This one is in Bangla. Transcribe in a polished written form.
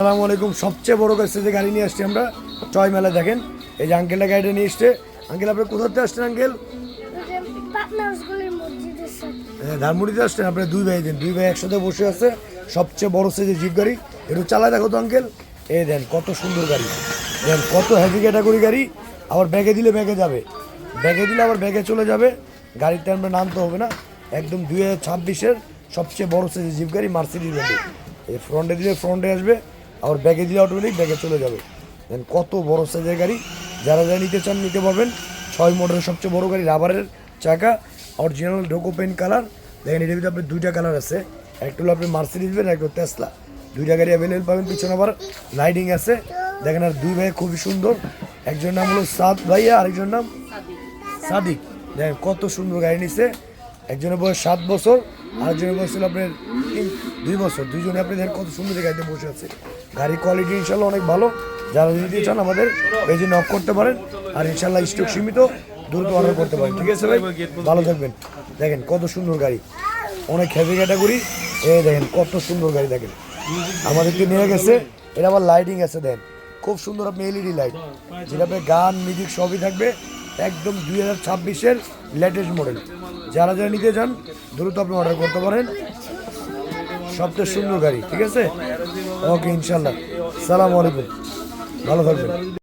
আসসালামু আলাইকুম। সবচেয়ে বড় কাছে যে গাড়ি নিয়ে আসছি আমরা চয় মেলা। দেখেন এই যে আঙ্কেলটা গাড়িটা নিয়ে এসছে। আঙ্কেল আপনি কোথা থেকে আসছেন আঙ্কেল? ধানমুড়িতে আসছেন। আপনার দুই ভাই একসাথে বসে আছে। সবচেয়ে বড় সাইজের জিপ গাড়ি। একটু চালায় দেখো তো আঙ্কেল। এই দেন কত সুন্দর গাড়ি, দেন কত হেভি ক্যাটাগরি গাড়ি। আবার ব্যাগে দিলে ব্যাগে যাবে, ব্যাগে দিলে আবার ব্যাগে চলে যাবে। গাড়িতে আমরা নামতে হবে না। একদম 2026-এর সবচেয়ে বড় সাইজের জিপ গাড়ি, মার্সিডিজ গাড়ি। এই ফ্রন্টে দিলে ফ্রন্টে আসবে, আবার ব্যাগে দিলে অটোমেটিক ব্যাগে চলে যাবে। দেন কত বড় সাইজের গাড়ি। যারা যারা নিতে চান নিতে পারবেন। 6 মডেলের সবচেয়ে বড় গাড়ি, রাবারের চাকা, অরিজিনাল ডোকো পেন কালার। দেখেন এটার ভিতরে আপনার দুইটা কালার আছে, একটা হলো আপনি মার্সিডিজ বেন, একটা টেসলা। দুইটা গাড়ি অ্যাভেলেবল পাবেন। পিছনে আবার লাইটিং আছে। দেখেন আর দুই ভাই খুবই সুন্দর। একজন নাম হলো সাদ ভাইয়া, আরেকজন নাম সাদিক। দেখেন কত সুন্দর গাড়ি নিচ্ছে। একজনের বয়স 7 বছর, আরেকজনের বয়স হলো আপনার 2 বছর। দুইজনে আপনি দেখেন কত সুন্দর গাড়িতে বসে আছে। গাড়ির কোয়ালিটি ইনশাল্লাহ অনেক ভালো। যারা যদি চান আমাদের পেজে নক করতে পারেন। আর ইনশাল্লাহ স্টক সীমিত, দ্রুত অর্ডার করতে পারেন। ঠিক আছে ভাই, ভালো থাকবেন। দেখেন কত সুন্দর গাড়ি, অনেক হেভি ক্যাটাগরি। এই দেখেন কত সুন্দর গাড়ি। দেখেন আমাদেরকে নিয়ে গেছে। এটা আবার লাইটিং আছে, দেখেন খুব সুন্দর। আপনি এলইডি লাইট, যেটা আপনার গান মিউজিক সবই থাকবে। একদম 2026-এর লেটেস্ট মডেল। যারা যারা নিতে চান দ্রুত আপনি অর্ডার করতে পারেন। সবচেয়ে সুন্দর গাড়ি। ঠিক আছে, ওকে ইনশাল্লাহ। সালাম আলাইকুম, ভালো থাকবেন।